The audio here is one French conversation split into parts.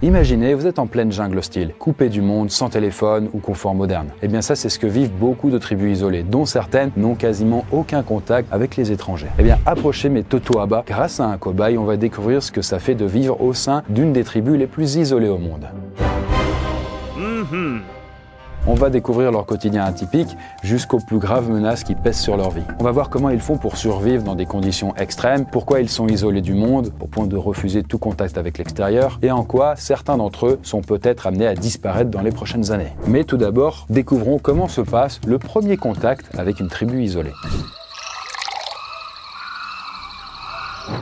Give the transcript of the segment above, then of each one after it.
Imaginez, vous êtes en pleine jungle hostile, coupé du monde, sans téléphone ou confort moderne. Et bien ça, c'est ce que vivent beaucoup de tribus isolées, dont certaines n'ont quasiment aucun contact avec les étrangers. Et bien approchez mes Totoaba, grâce à un cobaye, on va découvrir ce que ça fait de vivre au sein d'une des tribus les plus isolées au monde. On va découvrir leur quotidien atypique jusqu'aux plus graves menaces qui pèsent sur leur vie. On va voir comment ils font pour survivre dans des conditions extrêmes, pourquoi ils sont isolés du monde, au point de refuser tout contact avec l'extérieur, et en quoi certains d'entre eux sont peut-être amenés à disparaître dans les prochaines années. Mais tout d'abord, découvrons comment se passe le premier contact avec une tribu isolée.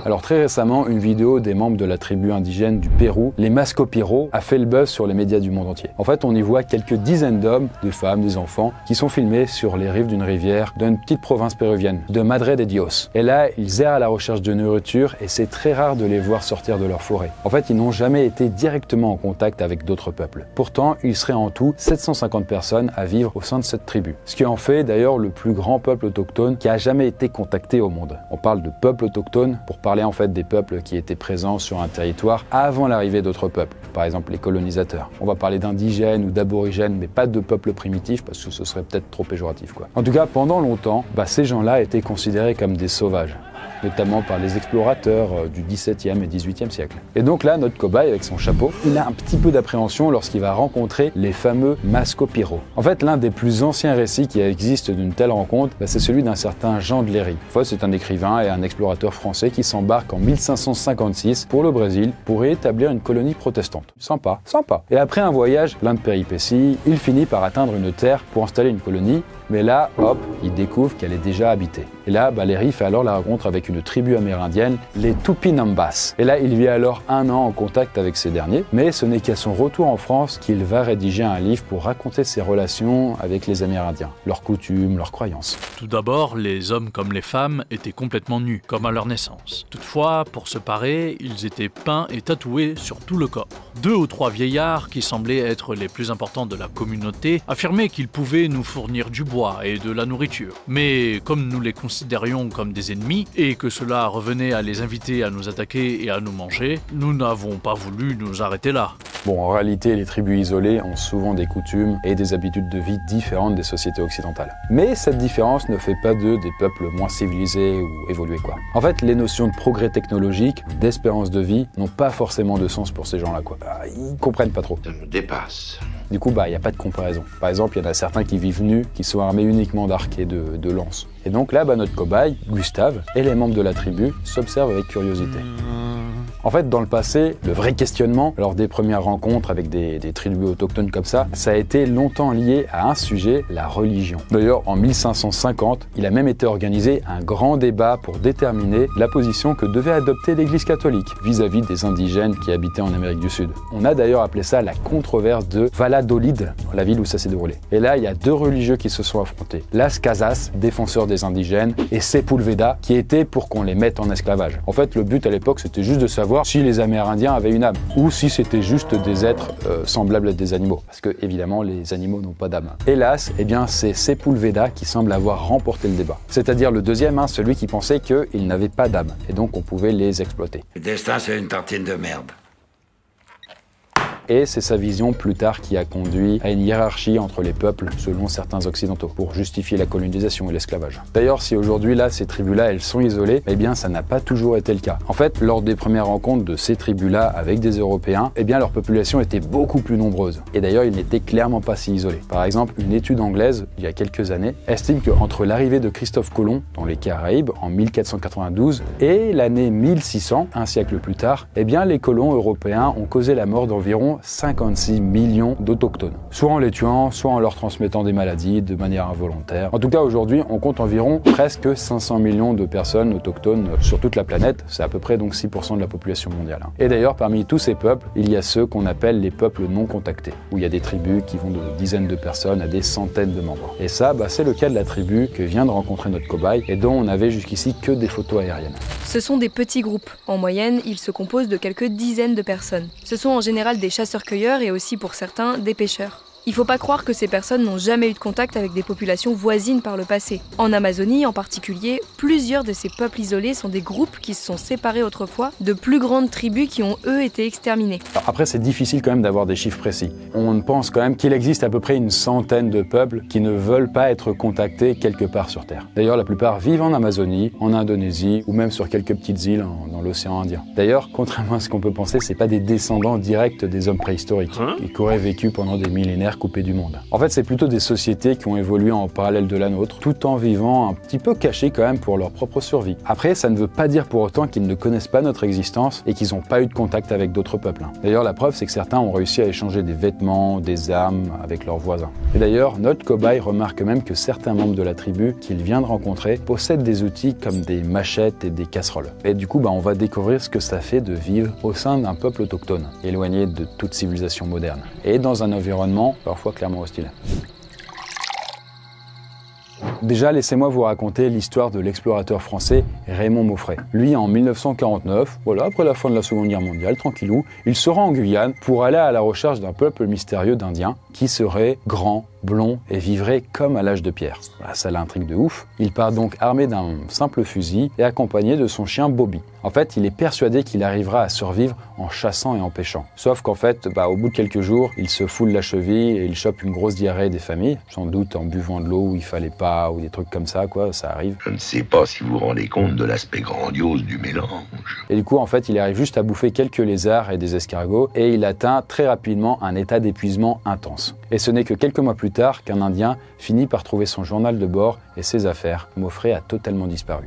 Alors très récemment, une vidéo des membres de la tribu indigène du Pérou, les Mascopiro, a fait le buzz sur les médias du monde entier. En fait, on y voit quelques dizaines d'hommes, de femmes, des enfants, qui sont filmés sur les rives d'une rivière d'une petite province péruvienne, de Madre de Dios. Et là, ils errent à la recherche de nourriture et c'est très rare de les voir sortir de leur forêt. En fait, ils n'ont jamais été directement en contact avec d'autres peuples. Pourtant, il serait en tout 750 personnes à vivre au sein de cette tribu. Ce qui en fait d'ailleurs le plus grand peuple autochtone qui a jamais été contacté au monde. On parle de peuple autochtone pour parler en fait des peuples qui étaient présents sur un territoire avant l'arrivée d'autres peuples, par exemple les colonisateurs. On va parler d'indigènes ou d'aborigènes, mais pas de peuples primitifs parce que ce serait peut-être trop péjoratif quoi. En tout cas, pendant longtemps, ces gens-là étaient considérés comme des sauvages, notamment par les explorateurs du XVIIe et XVIIIe siècle. Et donc là, notre cobaye avec son chapeau, il a un petit peu d'appréhension lorsqu'il va rencontrer les fameux Mascopiro. En fait, l'un des plus anciens récits qui existent d'une telle rencontre, c'est celui d'un certain Jean de Léry. En fait, c'est un écrivain et un explorateur français qui s'embarque en 1556 pour le Brésil pour y établir une colonie protestante. Sympa, sympa. Et après un voyage plein de péripéties, il finit par atteindre une terre pour installer une colonie. Mais là, hop, il découvre qu'elle est déjà habitée. Et là, Léry fait alors la rencontre avec une tribu amérindienne, les Tupinambas. Et là, il vit alors 1 an en contact avec ces derniers. Mais ce n'est qu'à son retour en France qu'il va rédiger un livre pour raconter ses relations avec les Amérindiens, leurs coutumes, leurs croyances. Tout d'abord, les hommes comme les femmes étaient complètement nus, comme à leur naissance. Toutefois, pour se parer, ils étaient peints et tatoués sur tout le corps. 2 ou 3 vieillards, qui semblaient être les plus importants de la communauté, affirmaient qu'ils pouvaient nous fournir du bois et de la nourriture. Mais comme nous les considérions comme des ennemis et que cela revenait à les inviter à nous attaquer et à nous manger, nous n'avons pas voulu nous arrêter là. Bon, en réalité, les tribus isolées ont souvent des coutumes et des habitudes de vie différentes des sociétés occidentales. Mais cette différence ne fait pas d'eux des peuples moins civilisés ou évolués quoi. En fait, les notions de progrès technologique, d'espérance de vie n'ont pas forcément de sens pour ces gens-là quoi. Ils comprennent pas trop. Ça me dépasse. Du coup, il n'y a pas de comparaison. Par exemple, il y en a certains qui vivent nus, qui sont armés uniquement d'arcs et de lances. Et donc là, notre cobaye, Gustave, et les membres de la tribu s'observent avec curiosité. En fait, dans le passé, le vrai questionnement, lors des premières rencontres avec des tribus autochtones comme ça a été longtemps lié à un sujet, la religion. D'ailleurs, en 1550, il a même été organisé un grand débat pour déterminer la position que devait adopter l'Église catholique vis-à-vis des indigènes qui habitaient en Amérique du Sud. On a d'ailleurs appelé ça la controverse de Valladolid, la ville où ça s'est déroulé. Et là, il y a 2 religieux qui se sont affrontés. Las Casas, défenseur des indigènes, et Sepulveda, qui était pour qu'on les mette en esclavage. En fait, le but à l'époque, c'était juste de savoir si les Amérindiens avaient une âme, ou si c'était juste des êtres semblables à des animaux, parce que évidemment les animaux n'ont pas d'âme. Hélas, c'est Sepulveda qui semble avoir remporté le débat. C'est-à-dire le deuxième, celui qui pensait qu'ils n'avaient pas d'âme, et donc on pouvait les exploiter. Le destin, c'est une tartine de merde. Et c'est sa vision plus tard qui a conduit à une hiérarchie entre les peuples selon certains occidentaux pour justifier la colonisation et l'esclavage. D'ailleurs, si aujourd'hui ces tribus-là, elles sont isolées, ça n'a pas toujours été le cas. En fait, lors des premières rencontres de ces tribus-là avec des Européens, leur population était beaucoup plus nombreuse. Et d'ailleurs, ils n'étaient clairement pas si isolés. Par exemple, une étude anglaise, il y a quelques années, estime qu'entre l'arrivée de Christophe Colomb dans les Caraïbes en 1492 et l'année 1600, un siècle plus tard, les colons européens ont causé la mort d'environ 56 millions d'autochtones. Soit en les tuant, soit en leur transmettant des maladies de manière involontaire. En tout cas, aujourd'hui, on compte environ presque 500 millions de personnes autochtones sur toute la planète. C'est à peu près donc 6% de la population mondiale. Et d'ailleurs, parmi tous ces peuples, il y a ceux qu'on appelle les peuples non contactés, où il y a des tribus qui vont de dizaines de personnes à des centaines de membres. Et ça, c'est le cas de la tribu que vient de rencontrer notre cobaye et dont on avait jusqu'ici que des photos aériennes. Ce sont des petits groupes. En moyenne, ils se composent de quelques dizaines de personnes. Ce sont en général des chasseurs-cueilleurs et aussi pour certains des pêcheurs. Il faut pas croire que ces personnes n'ont jamais eu de contact avec des populations voisines par le passé. En Amazonie en particulier, plusieurs de ces peuples isolés sont des groupes qui se sont séparés autrefois de plus grandes tribus qui ont eux été exterminées. Alors après, c'est difficile quand même d'avoir des chiffres précis. On pense quand même qu'il existe à peu près une centaine de peuples qui ne veulent pas être contactés quelque part sur Terre. D'ailleurs, la plupart vivent en Amazonie, en Indonésie ou même sur quelques petites îles dans l'océan Indien. D'ailleurs, contrairement à ce qu'on peut penser, c'est pas des descendants directs des hommes préhistoriques qui auraient vécu pendant des millénaires coupés du monde. En fait, c'est plutôt des sociétés qui ont évolué en parallèle de la nôtre, tout en vivant un petit peu cachés quand même pour leur propre survie. Après, ça ne veut pas dire pour autant qu'ils ne connaissent pas notre existence et qu'ils n'ont pas eu de contact avec d'autres peuples. D'ailleurs, la preuve, c'est que certains ont réussi à échanger des vêtements, des armes avec leurs voisins. Et d'ailleurs, notre cobaye remarque même que certains membres de la tribu qu'il vient de rencontrer possèdent des outils comme des machettes et des casseroles. Et du coup, on va découvrir ce que ça fait de vivre au sein d'un peuple autochtone, éloigné de toute civilisation moderne, et dans un environnement parfois clairement hostile. Déjà, laissez-moi vous raconter l'histoire de l'explorateur français Raymond Mauffret. Lui, en 1949, après la fin de la Seconde Guerre mondiale, tranquillou, il se rend en Guyane pour aller à la recherche d'un peuple mystérieux d'Indiens qui serait grand, blond et vivrait comme à l'âge de pierre. Ça l'intrigue de ouf. Il part donc armé d'un simple fusil et accompagné de son chien Bobby. En fait, il est persuadé qu'il arrivera à survivre en chassant et en pêchant. Sauf qu'en fait, au bout de quelques jours, il se foule la cheville et il chope une grosse diarrhée des familles, sans doute en buvant de l'eau où il fallait pas, ou des trucs comme ça, ça arrive. Je ne sais pas si vous vous rendez compte de l'aspect grandiose du mélange. Et du coup, en fait, il arrive juste à bouffer quelques lézards et des escargots et il atteint très rapidement un état d'épuisement intense. Et ce n'est que quelques mois plus tard qu'un Indien finit par trouver son journal de bord et ses affaires. Mauffret a totalement disparu.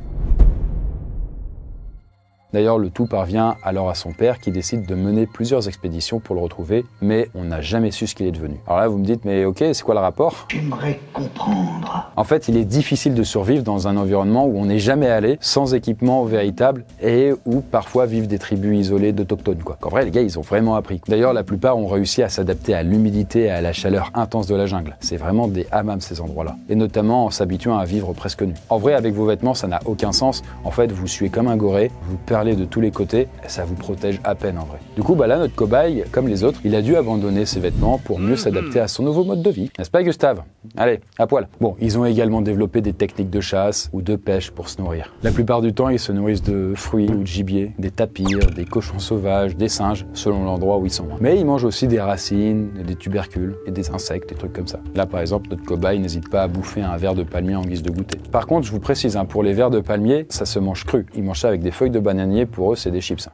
D'ailleurs, le tout parvient alors à son père qui décide de mener plusieurs expéditions pour le retrouver, mais on n'a jamais su ce qu'il est devenu. Alors là, vous me dites, mais ok, c'est quoi le rapport? J'aimerais comprendre. En fait, il est difficile de survivre dans un environnement où on n'est jamais allé, sans équipement véritable, et où parfois vivent des tribus isolées d'autochtones, En vrai, les gars, ils ont vraiment appris. D'ailleurs, la plupart ont réussi à s'adapter à l'humidité et à la chaleur intense de la jungle. C'est vraiment des hammams, ces endroits-là. Et notamment en s'habituant à vivre presque nus. En vrai, avec vos vêtements, ça n'a aucun sens. En fait, vous suez comme un goré, vous parlez de tous les côtés, et ça vous protège à peine en vrai. Du coup, là, notre cobaye, comme les autres, il a dû abandonner ses vêtements pour mieux s'adapter à son nouveau mode de vie. N'est-ce pas, Gustave? Allez, à poil. Bon, ils ont également développé des techniques de chasse ou de pêche pour se nourrir. La plupart du temps, ils se nourrissent de fruits ou de gibier, des tapirs, des cochons sauvages, des singes, selon l'endroit où ils sont. Mais ils mangent aussi des racines, des tubercules et des insectes, des trucs comme ça. Là, par exemple, notre cobaye n'hésite pas à bouffer un verre de palmier en guise de goûter. Par contre, je vous précise, pour les vers de palmier, ça se mange cru. Ils mangent ça avec des feuilles de bananier, pour eux, c'est des chips.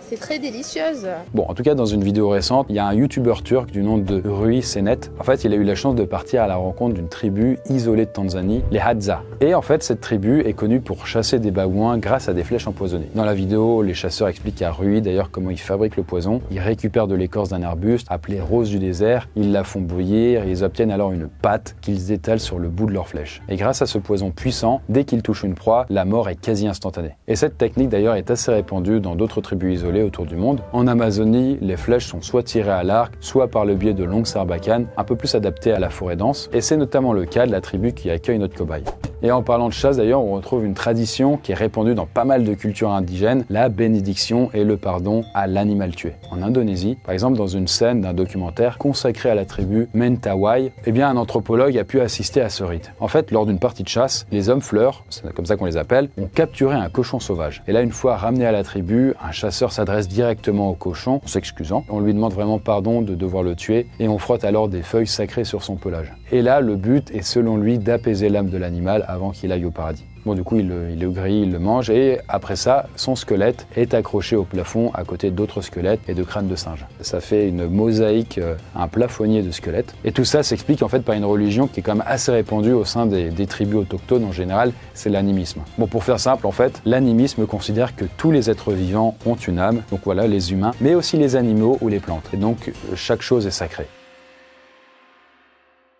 C'est très délicieuse. Bon, en tout cas, dans une vidéo récente, il y a un youtubeur turc du nom de Rui Senet. En fait, il a eu la chance de partir à la rencontre d'une tribu isolée de Tanzanie, les Hadza. Et en fait, cette tribu est connue pour chasser des babouins grâce à des flèches empoisonnées. Dans la vidéo, les chasseurs expliquent à Rui d'ailleurs comment ils fabriquent le poison. Ils récupèrent de l'écorce d'un arbuste appelé rose du désert, ils la font bouillir et ils obtiennent alors une pâte qu'ils étalent sur le bout de leur flèche. Et grâce à ce poison puissant, dès qu'ils touchent une proie, la mort est quasi instantanée. Et cette technique d'ailleurs est assez répandue dans d'autres tribus isolées autour du monde. En Amazonie, les flèches sont soit tirées à l'arc, soit par le biais de longues sarbacanes, un peu plus adaptées à la forêt dense, et c'est notamment le cas de la tribu qui accueille notre cobaye. Et en parlant de chasse d'ailleurs, on retrouve une tradition qui est répandue dans pas mal de cultures indigènes, la bénédiction et le pardon à l'animal tué. En Indonésie, par exemple dans une scène d'un documentaire consacré à la tribu Mentawai, un anthropologue a pu assister à ce rite. En fait, lors d'une partie de chasse, les hommes fleurs, c'est comme ça qu'on les appelle, ont capturé un cochon sauvage. Et là, une fois ramené à la tribu, un chasseur s'adresse directement au cochon, en s'excusant. On lui demande vraiment pardon de devoir le tuer et on frotte alors des feuilles sacrées sur son pelage. Et là, le but est selon lui d'apaiser l'âme de l'animal avant qu'il aille au paradis. Bon, du coup, il le grille, il le mange et après ça, son squelette est accroché au plafond à côté d'autres squelettes et de crânes de singes. Ça fait une mosaïque, un plafonnier de squelettes. Et tout ça s'explique en fait par une religion qui est quand même assez répandue au sein des tribus autochtones en général, c'est l'animisme. Bon, pour faire simple, en fait, l'animisme considère que tous les êtres vivants ont une âme, donc voilà, les humains, mais aussi les animaux ou les plantes. Et donc, chaque chose est sacrée.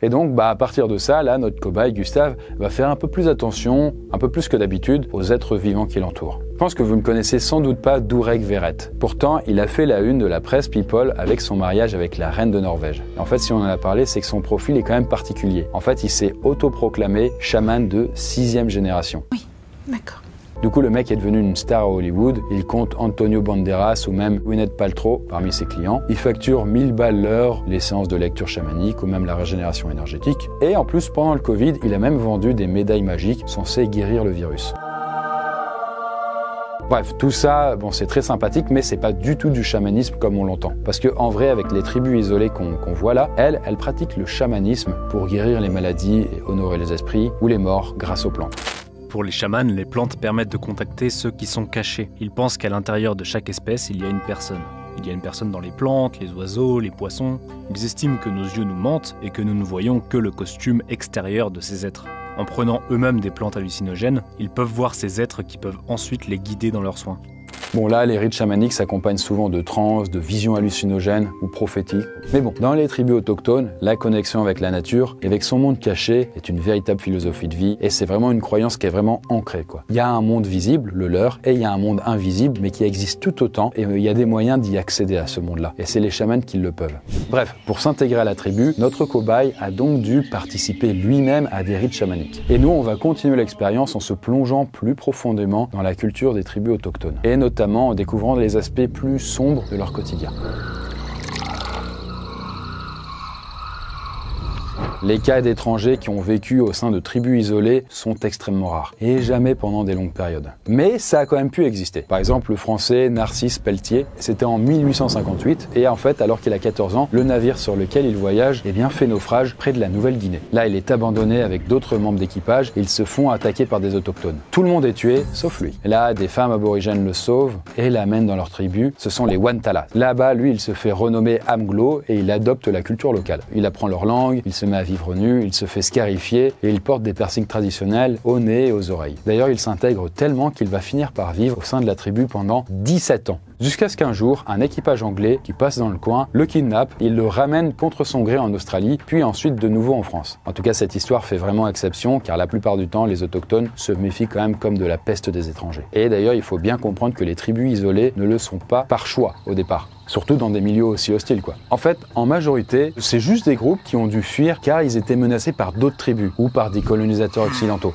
Et donc, à partir de ça, là, notre cobaye, Gustave, va faire un peu plus attention, un peu plus que d'habitude, aux êtres vivants qui l'entourent. Je pense que vous ne connaissez sans doute pas Durek Verrett. Pourtant, il a fait la une de la presse People avec son mariage avec la reine de Norvège. Et en fait, si on en a parlé, c'est que son profil est quand même particulier. En fait, il s'est autoproclamé chaman de 6e génération. Oui, d'accord. Du coup, le mec est devenu une star à Hollywood. Il compte Antonio Banderas ou même Gwyneth Paltrow parmi ses clients. Il facture 1000 balles l'heure les séances de lecture chamanique ou même la régénération énergétique. Et en plus, pendant le Covid, il a même vendu des médailles magiques censées guérir le virus. Bref, tout ça, bon, c'est très sympathique, mais c'est pas du tout du chamanisme comme on l'entend. Parce que en vrai, avec les tribus isolées qu'on voit là, elles pratiquent le chamanisme pour guérir les maladies et honorer les esprits ou les morts grâce aux plantes. Pour les chamans, les plantes permettent de contacter ceux qui sont cachés. Ils pensent qu'à l'intérieur de chaque espèce, il y a une personne. Il y a une personne dans les plantes, les oiseaux, les poissons. Ils estiment que nos yeux nous mentent et que nous ne voyons que le costume extérieur de ces êtres. En prenant eux-mêmes des plantes hallucinogènes, ils peuvent voir ces êtres qui peuvent ensuite les guider dans leurs soins. Bon là, les rites chamaniques s'accompagnent souvent de transes, de visions hallucinogènes ou prophétiques. Mais bon, dans les tribus autochtones, la connexion avec la nature et avec son monde caché est une véritable philosophie de vie et c'est vraiment une croyance qui est vraiment ancrée, quoi. Il y a un monde visible, le leur, et il y a un monde invisible mais qui existe tout autant et il y a des moyens d'y accéder à ce monde-là. Et c'est les chamans qui le peuvent. Bref, pour s'intégrer à la tribu, notre cobaye a donc dû participer lui-même à des rites chamaniques. Et nous, on va continuer l'expérience en se plongeant plus profondément dans la culture des tribus autochtones. Et notamment en découvrant les aspects plus sombres de leur quotidien. Les cas d'étrangers qui ont vécu au sein de tribus isolées sont extrêmement rares, et jamais pendant des longues périodes. Mais ça a quand même pu exister. Par exemple, le français Narcisse Pelletier, c'était en 1858, et en fait, alors qu'il a 14 ans, le navire sur lequel il voyage fait naufrage près de la Nouvelle-Guinée. Là, il est abandonné avec d'autres membres d'équipage, et ils se font attaquer par des autochtones. Tout le monde est tué, sauf lui. Là, des femmes aborigènes le sauvent, et l'amènent dans leur tribu, ce sont les Wantala. Là-bas, lui, il se fait renommer Amglo, et il adopte la culture locale. Il apprend leur langue, il se met à vivre nu, il se fait scarifier et il porte des piercings traditionnels au nez et aux oreilles. D'ailleurs, il s'intègre tellement qu'il va finir par vivre au sein de la tribu pendant 17 ans. Jusqu'à ce qu'un jour, un équipage anglais qui passe dans le coin le kidnappe, il le ramène contre son gré en Australie, puis ensuite de nouveau en France. En tout cas, cette histoire fait vraiment exception, car la plupart du temps, les autochtones se méfient quand même comme de la peste des étrangers. Et d'ailleurs, il faut bien comprendre que les tribus isolées ne le sont pas par choix au départ. Surtout dans des milieux aussi hostiles, quoi. En fait, en majorité, c'est juste des groupes qui ont dû fuir car ils étaient menacés par d'autres tribus ou par des colonisateurs occidentaux.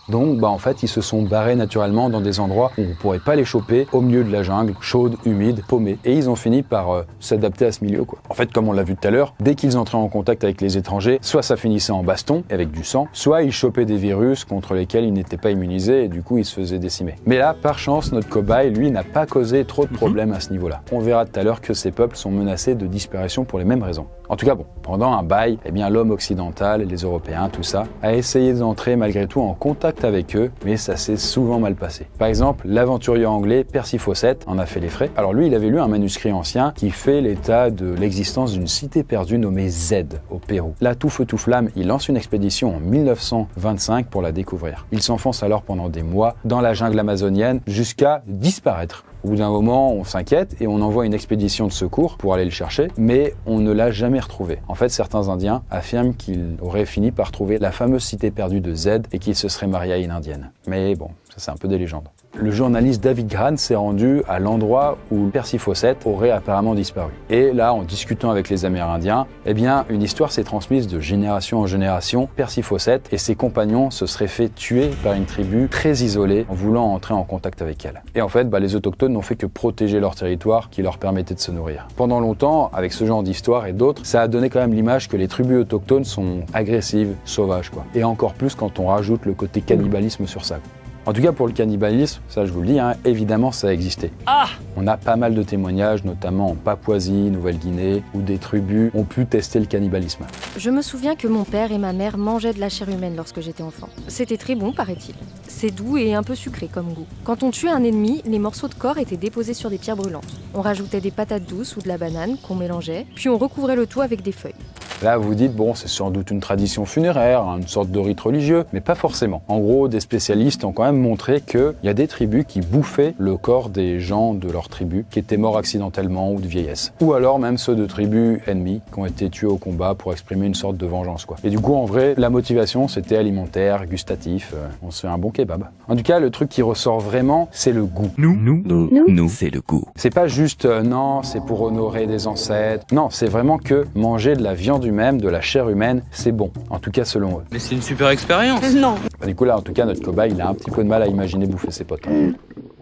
Donc, en fait, ils se sont barrés naturellement dans des endroits où on ne pourrait pas les choper, au milieu de la jungle, chaude, humide, paumée. Et ils ont fini par s'adapter à ce milieu, quoi. En fait, comme on l'a vu tout à l'heure, dès qu'ils entraient en contact avec les étrangers, soit ça finissait en baston, avec du sang, soit ils chopaient des virus contre lesquels ils n'étaient pas immunisés et du coup, ils se faisaient décimer. Mais là, par chance, notre cobaye, lui, n'a pas causé trop de problèmes à ce niveau-là. On verra tout à l'heure que ces peuples sont menacés de disparition pour les mêmes raisons. En tout cas, pendant un bail, l'homme occidental, les Européens, tout ça, a essayé d'entrer malgré tout en contact avec eux, mais ça s'est souvent mal passé. Par exemple, l'aventurier anglais Percy Fawcett en a fait les frais. Alors lui, il avait lu un manuscrit ancien qui fait l'état de l'existence d'une cité perdue nommée Z au Pérou. Là, tout feu tout flamme, il lance une expédition en 1925 pour la découvrir. Il s'enfonce alors pendant des mois dans la jungle amazonienne jusqu'à disparaître. Au bout d'un moment, on s'inquiète et on envoie une expédition de secours pour aller le chercher, mais on ne l'a jamais retrouvé. En fait, certains Indiens affirment qu'il aurait fini par trouver la fameuse cité perdue de Z et qu'il se serait marié à une Indienne. Mais bon, ça c'est un peu des légendes. Le journaliste David Grant s'est rendu à l'endroit où Percy Fawcett aurait apparemment disparu. Et là, en discutant avec les Amérindiens, une histoire s'est transmise de génération en génération. Percy Fawcett et ses compagnons se seraient fait tuer par une tribu très isolée en voulant entrer en contact avec elle. Et en fait, les autochtones n'ont fait que protéger leur territoire qui leur permettait de se nourrir. Pendant longtemps, avec ce genre d'histoire et d'autres, ça a donné quand même l'image que les tribus autochtones sont agressives, sauvages, quoi. Et encore plus quand on rajoute le côté cannibalisme sur ça. En tout cas, pour le cannibalisme, ça je vous le dis, évidemment ça a existé. On a pas mal de témoignages, notamment en Papouasie, Nouvelle-Guinée, où des tribus ont pu tester le cannibalisme. Je me souviens que mon père et ma mère mangeaient de la chair humaine lorsque j'étais enfant. C'était très bon, paraît-il. C'est doux et un peu sucré comme goût. Quand on tuait un ennemi, les morceaux de corps étaient déposés sur des pierres brûlantes. On rajoutait des patates douces ou de la banane qu'on mélangeait, puis on recouvrait le tout avec des feuilles. Là, vous dites, c'est sans doute une tradition funéraire, une sorte de rite religieux, mais pas forcément. En gros, des spécialistes ont quand même montré qu'il y a des tribus qui bouffaient le corps des gens de leur tribu qui étaient morts accidentellement ou de vieillesse. Ou alors même ceux de tribus ennemies qui ont été tués au combat pour exprimer une sorte de vengeance, quoi. Et du coup, en vrai, la motivation, c'était alimentaire, gustatif, on se fait un bon kebab. En tout cas, le truc qui ressort vraiment, c'est le goût. Nous, c'est le goût. C'est pas juste, non, c'est pour honorer des ancêtres. Non, c'est vraiment que manger de la viande humaine, de la chair humaine, c'est bon. En tout cas, selon eux. Mais c'est une super expérience. Non. Du coup, là, en tout cas, notre cobaye, il a un petit peu de mal à imaginer bouffer ses potes.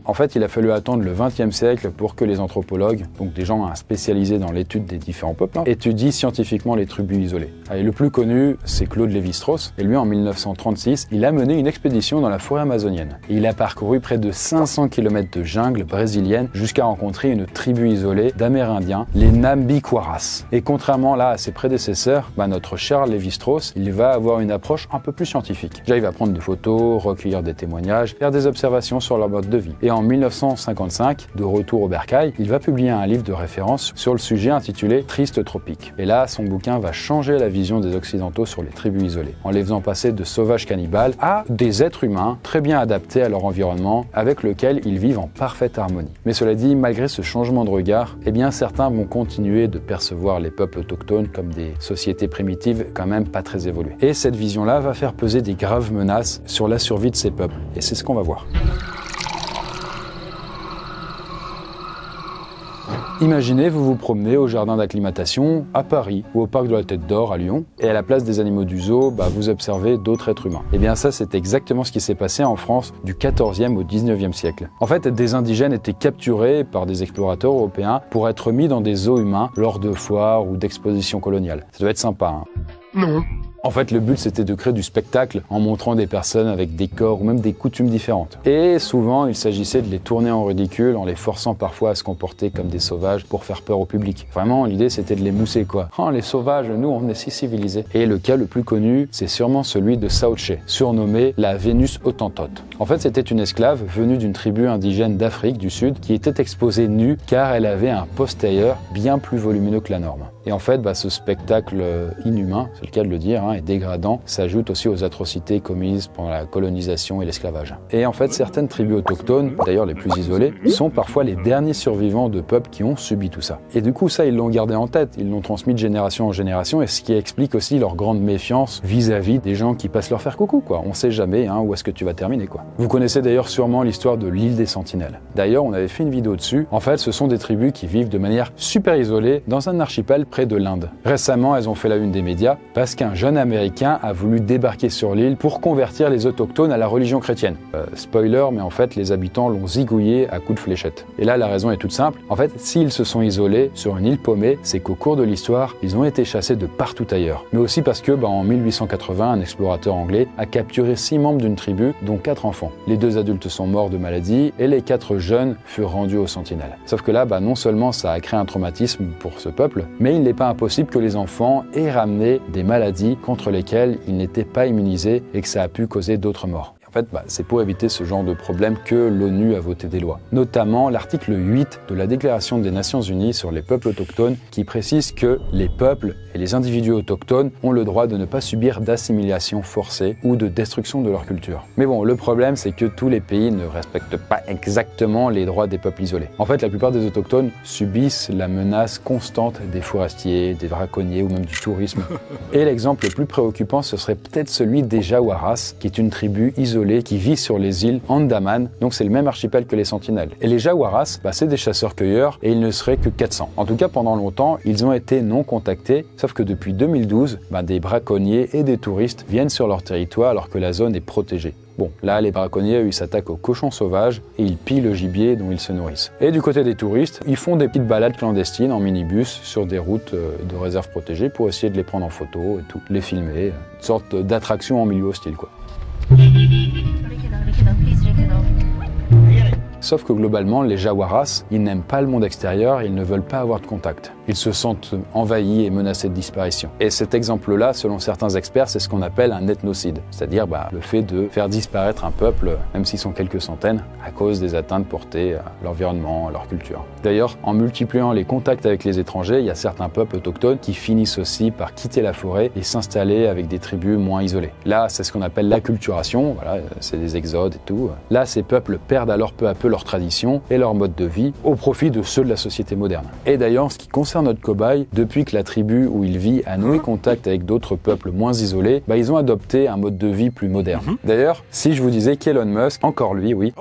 En fait, il a fallu attendre le XXe siècle pour que les anthropologues, donc des gens spécialisés dans l'étude des différents peuples, étudient scientifiquement les tribus isolées. Et le plus connu, c'est Claude Lévi-Strauss. Et lui, en 1936, il a mené une expédition dans la forêt amazonienne. Et il a parcouru près de 500 km de jungle brésilienne jusqu'à rencontrer une tribu isolée d'Amérindiens, les Nambiquaras. Et contrairement là à ses prédécesseurs, notre cher Lévi-Strauss, il va avoir une approche un peu plus scientifique. Déjà, il va prendre des photos, recueillir des témoignages, faire des observations sur leur mode de vie. Et en 1955, de retour au bercail, il va publier un livre de référence sur le sujet intitulé « Triste tropique ». Et là, son bouquin va changer la vision des Occidentaux sur les tribus isolées, en les faisant passer de sauvages cannibales à des êtres humains très bien adaptés à leur environnement, avec lequel ils vivent en parfaite harmonie. Mais cela dit, malgré ce changement de regard, certains vont continuer de percevoir les peuples autochtones comme des sociétés primitives quand même pas très évoluées. Et cette vision-là va faire peser des graves menaces sur la survie de ces peuples. Et c'est ce qu'on va voir. Imaginez, vous vous promenez au jardin d'acclimatation à Paris ou au parc de la Tête d'Or à Lyon et à la place des animaux du zoo, vous observez d'autres êtres humains. Et bien ça, c'est exactement ce qui s'est passé en France du XIVe au XIXe siècle. En fait, des indigènes étaient capturés par des explorateurs européens pour être mis dans des zoos humains lors de foires ou d'expositions coloniales. Ça doit être sympa, hein? Non. En fait, le but, c'était de créer du spectacle en montrant des personnes avec des corps ou même des coutumes différentes. Et souvent, il s'agissait de les tourner en ridicule en les forçant parfois à se comporter comme des sauvages pour faire peur au public. Vraiment, l'idée, c'était de les mousser, quoi. Oh, les sauvages, nous, on est si civilisés. Et le cas le plus connu, c'est sûrement celui de Saoche, surnommée la Vénus Hottentote. En fait, c'était une esclave venue d'une tribu indigène d'Afrique du Sud qui était exposée nue car elle avait un postérieur bien plus volumineux que la norme. Et en fait, ce spectacle inhumain, c'est le cas de le dire, et dégradant, s'ajoute aussi aux atrocités commises pendant la colonisation et l'esclavage. Et en fait, certaines tribus autochtones, d'ailleurs les plus isolées, sont parfois les derniers survivants de peuples qui ont subi tout ça. Et du coup, ça, ils l'ont gardé en tête, ils l'ont transmis de génération en génération, et ce qui explique aussi leur grande méfiance vis-à-vis des gens qui passent leur faire coucou, quoi. On sait jamais où est-ce que tu vas terminer, quoi. Vous connaissez d'ailleurs sûrement l'histoire de l'île des Sentinelles. D'ailleurs, on avait fait une vidéo dessus. En fait, ce sont des tribus qui vivent de manière super isolée dans un archipel près de l'Inde. Récemment, elles ont fait la une des médias parce qu'un jeune Américain a voulu débarquer sur l'île pour convertir les autochtones à la religion chrétienne. Spoiler, mais en fait, les habitants l'ont zigouillé à coups de fléchettes. Et là, la raison est toute simple. En fait, s'ils se sont isolés sur une île paumée, c'est qu'au cours de l'histoire, ils ont été chassés de partout ailleurs. Mais aussi parce que, en 1880, un explorateur anglais a capturé 6 membres d'une tribu, dont 4 enfants. Les 2 adultes sont morts de maladie et les 4 jeunes furent rendus aux sentinelles. Sauf que là, non seulement ça a créé un traumatisme pour ce peuple, mais il n'est pas impossible que les enfants aient ramené des maladies contre lesquelles ils n'étaient pas immunisés et que ça a pu causer d'autres morts. En fait, c'est pour éviter ce genre de problème que l'ONU a voté des lois. Notamment l'article 8 de la Déclaration des Nations Unies sur les peuples autochtones qui précise que les peuples et les individus autochtones ont le droit de ne pas subir d'assimilation forcée ou de destruction de leur culture. Mais bon, le problème, c'est que tous les pays ne respectent pas exactement les droits des peuples isolés. En fait, la plupart des autochtones subissent la menace constante des forestiers, des braconniers ou même du tourisme. Et l'exemple le plus préoccupant, ce serait peut-être celui des Jawaras, qui est une tribu isolée qui vit sur les îles Andaman, donc c'est le même archipel que les Sentinelles. Et les Jawaras, c'est des chasseurs-cueilleurs et ils ne seraient que 400. En tout cas, pendant longtemps, ils ont été non contactés, sauf que depuis 2012, des braconniers et des touristes viennent sur leur territoire alors que la zone est protégée. Bon, là, les braconniers, ils s'attaquent aux cochons sauvages et ils pillent le gibier dont ils se nourrissent. Et du côté des touristes, ils font des petites balades clandestines en minibus sur des routes de réserve protégées pour essayer de les prendre en photo et tout, les filmer. Une sorte d'attraction en milieu hostile, quoi. Sauf que globalement, les Jawaras, ils n'aiment pas le monde extérieur, ils ne veulent pas avoir de contact. Ils se sentent envahis et menacés de disparition. Et cet exemple-là, selon certains experts, c'est ce qu'on appelle un ethnocide, c'est-à-dire le fait de faire disparaître un peuple, même s'ils sont quelques centaines, à cause des atteintes portées à l'environnement, à leur culture. D'ailleurs, en multipliant les contacts avec les étrangers, il y a certains peuples autochtones qui finissent aussi par quitter la forêt et s'installer avec des tribus moins isolées. Là, c'est ce qu'on appelle l'acculturation, voilà, c'est des exodes et tout. Là, ces peuples perdent alors peu à peu leurs traditions et leur mode de vie au profit de ceux de la société moderne. Et d'ailleurs, ce qui concerne notre cobaye, depuis que la tribu où il vit a noué contact avec d'autres peuples moins isolés, ils ont adopté un mode de vie plus moderne. D'ailleurs, si je vous disais qu'Elon Musk, encore lui, oui,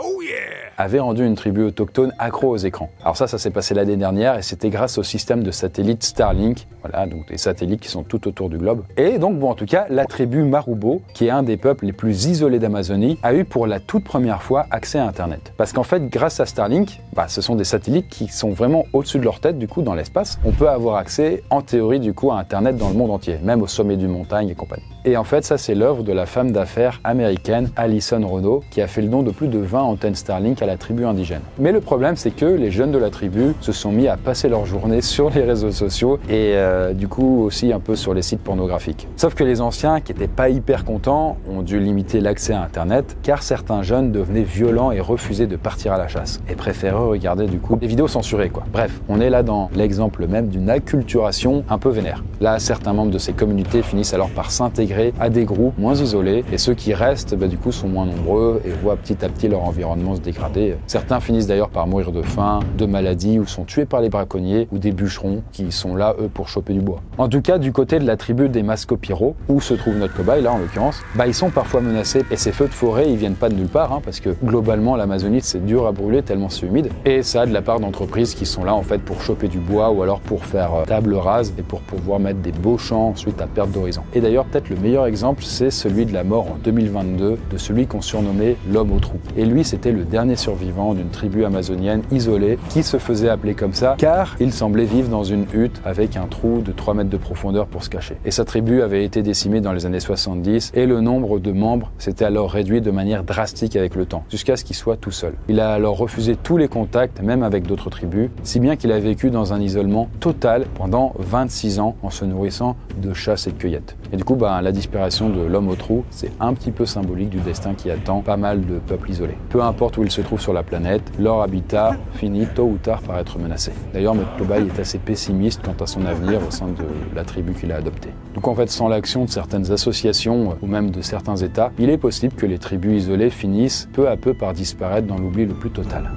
avait rendu une tribu autochtone accro aux écrans. Alors ça s'est passé l'année dernière et c'était grâce au système de satellites Starlink, voilà, donc des satellites qui sont tout autour du globe. Et donc en tout cas, la tribu Marubo, qui est un des peuples les plus isolés d'Amazonie, a eu pour la toute première fois accès à Internet. Parce qu'en fait, grâce à Starlink, ce sont des satellites qui sont vraiment au-dessus de leur tête, du coup, dans l'espace. On peut avoir accès, en théorie, du coup, à Internet dans le monde entier, même au sommet d'une montagne et compagnie. Et en fait, ça, c'est l'œuvre de la femme d'affaires américaine Alison Renault, qui a fait le don de plus de 20 antennes Starlink à la tribu indigène. Mais le problème, c'est que les jeunes de la tribu se sont mis à passer leur journée sur les réseaux sociaux et du coup aussi un peu sur les sites pornographiques. Sauf que les anciens, qui n'étaient pas hyper contents, ont dû limiter l'accès à Internet, car certains jeunes devenaient violents et refusaient de partir à la chasse, et préféraient regarder du coup des vidéos censurées, quoi. Bref, on est là dans l'exemple même d'une acculturation un peu vénère. Là, certains membres de ces communautés finissent alors par s'intégrer à des groupes moins isolés, et ceux qui restent du coup sont moins nombreux et voient petit à petit leur environnement se dégrader. Certains finissent d'ailleurs par mourir de faim, de maladies, ou sont tués par les braconniers ou des bûcherons qui sont là eux pour choper du bois. En tout cas, du côté de la tribu des Mascopiro, où se trouve notre cobaye là en l'occurrence, ils sont parfois menacés, et ces feux de forêt ils viennent pas de nulle part, parce que globalement l'Amazonie c'est dur à brûler tellement c'est humide, et ça de la part d'entreprises qui sont là en fait pour choper du bois ou alors pour faire table rase et pour pouvoir mettre des beaux champs ensuite à perte d'horizon. Et d'ailleurs peut-être le meilleur exemple, c'est celui de la mort en 2022 de celui qu'on surnommait l'homme au trou. Et lui, c'était le dernier survivant d'une tribu amazonienne isolée qui se faisait appeler comme ça car il semblait vivre dans une hutte avec un trou de 3 mètres de profondeur pour se cacher. Et sa tribu avait été décimée dans les années 70 et le nombre de membres s'était alors réduit de manière drastique avec le temps, jusqu'à ce qu'il soit tout seul. Il a alors refusé tous les contacts, même avec d'autres tribus, si bien qu'il a vécu dans un isolement total pendant 26 ans en se nourrissant de chasse et de cueillette. Et du coup, la disparition de l'homme au trou, c'est un petit peu symbolique du destin qui attend pas mal de peuples isolés. Peu importe où ils se trouvent sur la planète, leur habitat finit tôt ou tard par être menacé. D'ailleurs, notre cobaye est assez pessimiste quant à son avenir au sein de la tribu qu'il a adoptée. Donc en fait, sans l'action de certaines associations ou même de certains États, il est possible que les tribus isolées finissent peu à peu par disparaître dans l'oubli le plus total.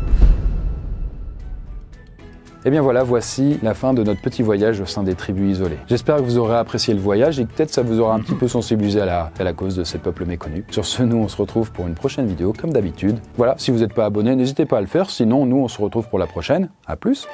Et bien voilà, voici la fin de notre petit voyage au sein des tribus isolées. J'espère que vous aurez apprécié le voyage et que peut-être ça vous aura un petit peu sensibilisé à la cause de ces peuples méconnus. Sur ce, nous on se retrouve pour une prochaine vidéo comme d'habitude. Voilà, si vous n'êtes pas abonné, n'hésitez pas à le faire, sinon nous on se retrouve pour la prochaine. À plus!